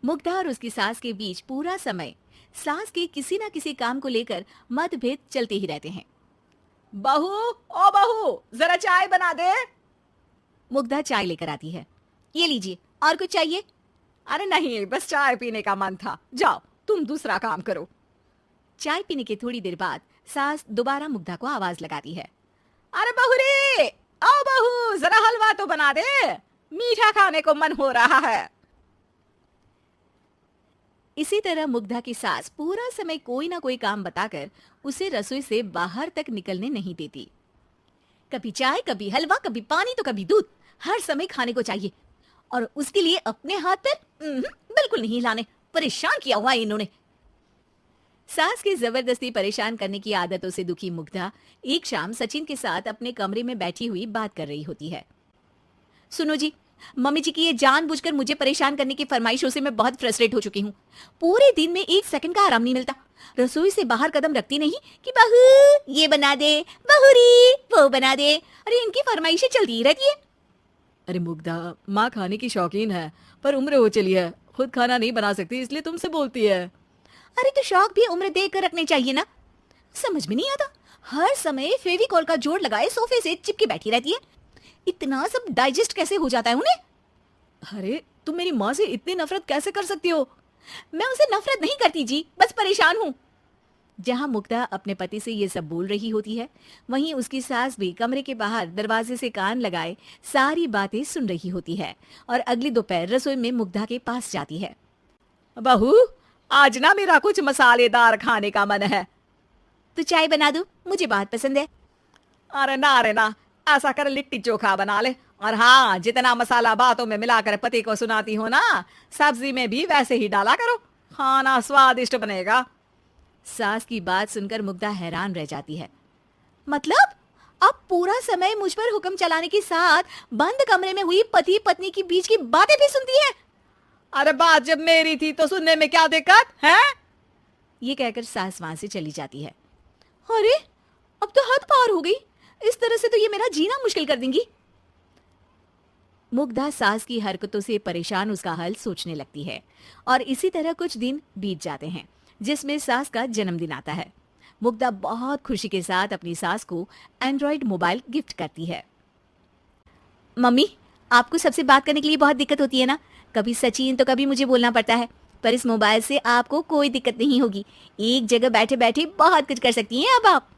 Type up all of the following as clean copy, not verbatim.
मुग्धा और उसकी सास के बीच पूरा समय सास के किसी ना किसी काम को लेकर मतभेद चलते ही रहते हैं। बहू, ओ बहू, जरा चाय बना दे। मुग्धा चाय लेकर आती है। ये लीजिए, और कुछ चाहिए? अरे नहीं, बस चाय पीने का मन था। जाओ तुम दूसरा काम करो। चाय पीने के थोड़ी देर बाद सास दोबारा मुग्धा को आवाज लगाती है। अरे बहू रे, ओ बहू, जरा हलवा तो बना दे, मीठा खाने को मन हो रहा है। इसी तरह मुग्धा की सास पूरा समय कोई ना कोई काम बताकर उसे रसोई से बाहर तक निकलने नहीं देती। कभी चाय, कभी हलवा, कभी पानी तो कभी दूध, हर समय खाने को चाहिए। और उसके लिए अपने हाथ पर बिल्कुल नहीं हिलाने। परेशान किया हुआ है इन्होंने। सास की जबरदस्ती परेशान करने की आदतों से दुखी मुग्धा एक शाम सचिन के साथ अपने कमरे में बैठी हुई बात कर रही होती है। सुनो जी, मम्मी जी की ये जानबूझकर मुझे परेशान करने की फरमाइशों से मैं बहुत फ्रस्ट्रेट हो चुकी हूँ। पूरे दिन में एक सेकंड का आराम नहीं मिलता। रसोई से बाहर कदम रखती नहीं कि बहू ये बना दे, बहूरी वो बना दे। अरे इनकी फरमाइशें चलती ही रहती है। अरे मुग्धा, माँ खाने की शौकीन है, पर उम्र हो चली है, खुद खाना नहीं बना सकती, इसलिए तुमसे बोलती है। अरे तो शौक भी उम्र देख कर रखने चाहिए ना। समझ में नहीं आता, हर समय फेविकॉल का जोड़ लगाए सोफे से चिपके बैठी रहती है। इतना सब डाइजेस्ट कैसे हो जाता है उन्हें? अरे तुम मेरी माँ से इतनी नफरत कैसे कर सकती हो? मैं उसे नफरत नहीं करती जी, बस परेशान हूँ। जहाँ मुग्धा अपने पति से ये सब बोल रही होती है, वहीं उसकी सास भी कमरे के बाहर दरवाजे से कान लगाए सारी बातें सुन रही होती है और अगली दोपहर रसोई में मुग्धा के पास जाती है। बहू, आज ना मेरा कुछ मसालेदार खाने का मन है। तो चाय बना दो, मुझे बहुत पसंद है। अरे ना, अरे ना, ऐसा कर लिट्टी चोखा बना ले। और हाँ, जितना मसाला बातों में मिलाकर पति को सुनाती हो ना, सब्जी में भी वैसे ही डाला करो, खाना स्वादिष्ट बनेगा। सास की बात सुनकर मुग्धा हैरान रह जाती है। मतलब अब पूरा समय मुझ पर हुक्म चलाने के साथ बंद कमरे में हुई पति पत्नी की बीच की बातें भी सुनती है? अरे बात जब मेरी थी तो सुनने में क्या दिक्कत है? ये कहकर सास वहां से चली जाती है। अरे अब तो हद पार हो गई, इस तरह से तो ये मेरा जीना मुश्किल कर देंगी। मुग्धा सास की हरकतों से परेशान उसका हल सोचने लगती है और इसी तरह कुछ दिन बीत जाते हैं, जिसमें सास का जन्मदिन आता है। मुग्धा बहुत खुशी के साथ अपनी सास को एंड्रॉइड मोबाइल गिफ्ट करती है। मम्मी, आपको सबसे बात करने के लिए बहुत दिक्कत होती है ना, कभी सचिन तो कभी मुझे बोलना पड़ता है, पर इस मोबाइल से आपको कोई दिक्कत नहीं होगी। एक जगह बैठे बैठे बहुत कुछ कर सकती हैं अब आप।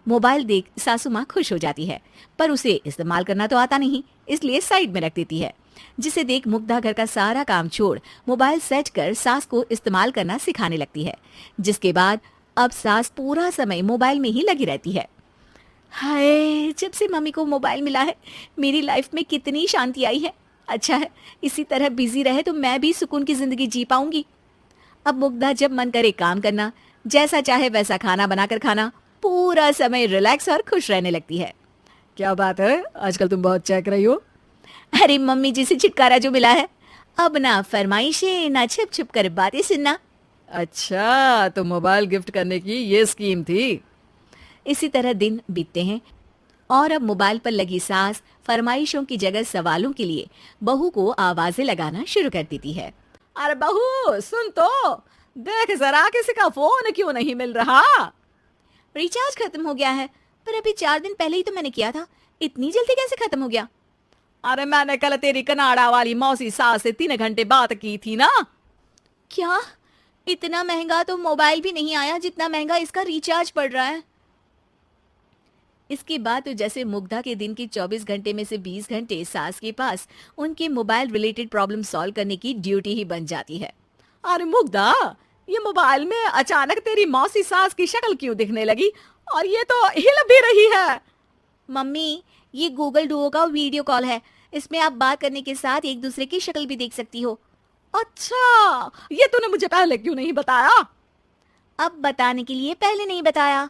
मोबाइल देख सासू माँ खुश हो जाती है, पर उसे इस्तेमाल करना तो आता नहीं, इसलिए साइड में रख देती है। जिसे देख मुग्धा घर का सारा काम छोड़ मोबाइल सेट कर सास को इस्तेमाल करना सिखाने लगती है, जिसके बाद अब सास पूरा समय मोबाइल में ही लगी रहती है। हाय, जब से मम्मी को मोबाइल मिला है मेरी लाइफ में कितनी शांति आई है। अच्छा है, इसी तरह बिजी रहे तो मैं भी सुकून की जिंदगी जी पाऊंगी। अब मुग्धा जब मन करे काम करना, जैसा चाहे वैसा खाना बनाकर खाना, पूरा समय रिलैक्स और खुश रहने लगती है। क्या बात है, आजकल तुम बहुत चहक रही हो। अरे मम्मी जी से छुटकारा जो मिला है, अब ना फरमाइशें ना छुप छुप कर बातें सुनना। अच्छा, तो मोबाइल गिफ्ट करने की ये स्कीम थी। इसी तरह दिन बीतते हैं और अब मोबाइल पर लगी सास फरमाइशों की जगह सवालों के लिए बहू को आवाजें लगाना शुरू कर देती है। अरे बहू सुन तो, देख जरा किसी का फोन क्यों नहीं मिल रहा? रिचार्ज खत्म हो गया है, पर अभी 4 दिन पहले ही तो मैंने किया था, इतनी जल्दी कैसे खत्म हो गया? अरे मैंने कल तेरी कनाडा वाली मौसी सास से 3 घंटे बात की थी ना। क्या? इतना महंगा तो मोबाइल भी नहीं आया जितना महंगा इसका रिचार्ज पड़ रहा है। इसके बाद तो जैसे मुग्धा के दिन के 24 घंटे में से 20 घंटे सास के पास उनके मोबाइल रिलेटेड प्रॉब्लम सॉल्व करने की ड्यूटी ही बन जाती है। अरे मुग्धा, ये मोबाइल में अचानक तेरी मौसी सास की शक्ल क्यों दिखने लगी? और ये तो हिल भी रही है। मम्मी, ये गूगल डुओ का वीडियो कॉल है, इसमें आप बात करने के साथ एक दूसरे की शक्ल भी देख सकती हो। अच्छा, ये तूने मुझे पहले क्यों नहीं बताया? अब बताने के लिए पहले नहीं बताया।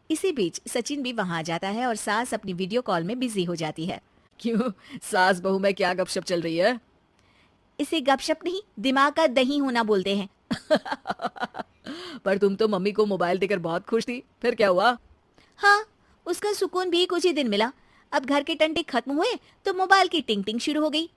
इसी बीच सचिन भी वहां आ जाता है और सास अपनी वीडियो कॉल में बिजी हो जाती है। क्यों, सास बहू में क्या गपशप चल रही है? इसे गपशप नहीं, दिमाग का दही होना बोलते हैं। पर तुम तो मम्मी को मोबाइल देकर बहुत खुश थी, फिर क्या हुआ? हाँ, उसका सुकून भी कुछ ही दिन मिला। अब घर के टंटे खत्म हुए तो मोबाइल की टिंग टिंग शुरू हो गई।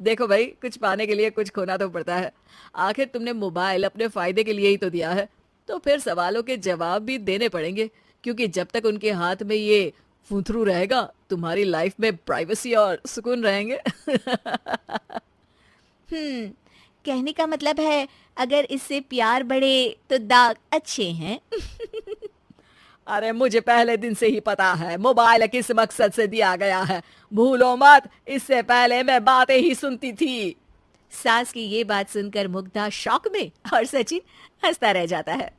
देखो भाई, कुछ पाने के लिए कुछ खोना तो पड़ता है। आखिर तुमने मोबाइल अपने फायदे के लिए ही तो दिया है, तो फिर सवालों के जवाब भी देने पड़ेंगे, क्योंकि जब तक उनके हाथ में ये फूंथरू रहेगा, तुम्हारी लाइफ में प्राइवेसी और सुकून रहेंगे। हम्म, कहने का मतलब है अगर इससे प्यार बढ़े तो दाग अच्छे हैं। अरे मुझे पहले दिन से ही पता है मोबाइल किस मकसद से दिया गया है। भूलो मत, इससे पहले मैं बातें ही सुनती थी। सास की ये बात सुनकर मुग्धा शॉक में और सचिन हंसता रह जाता है।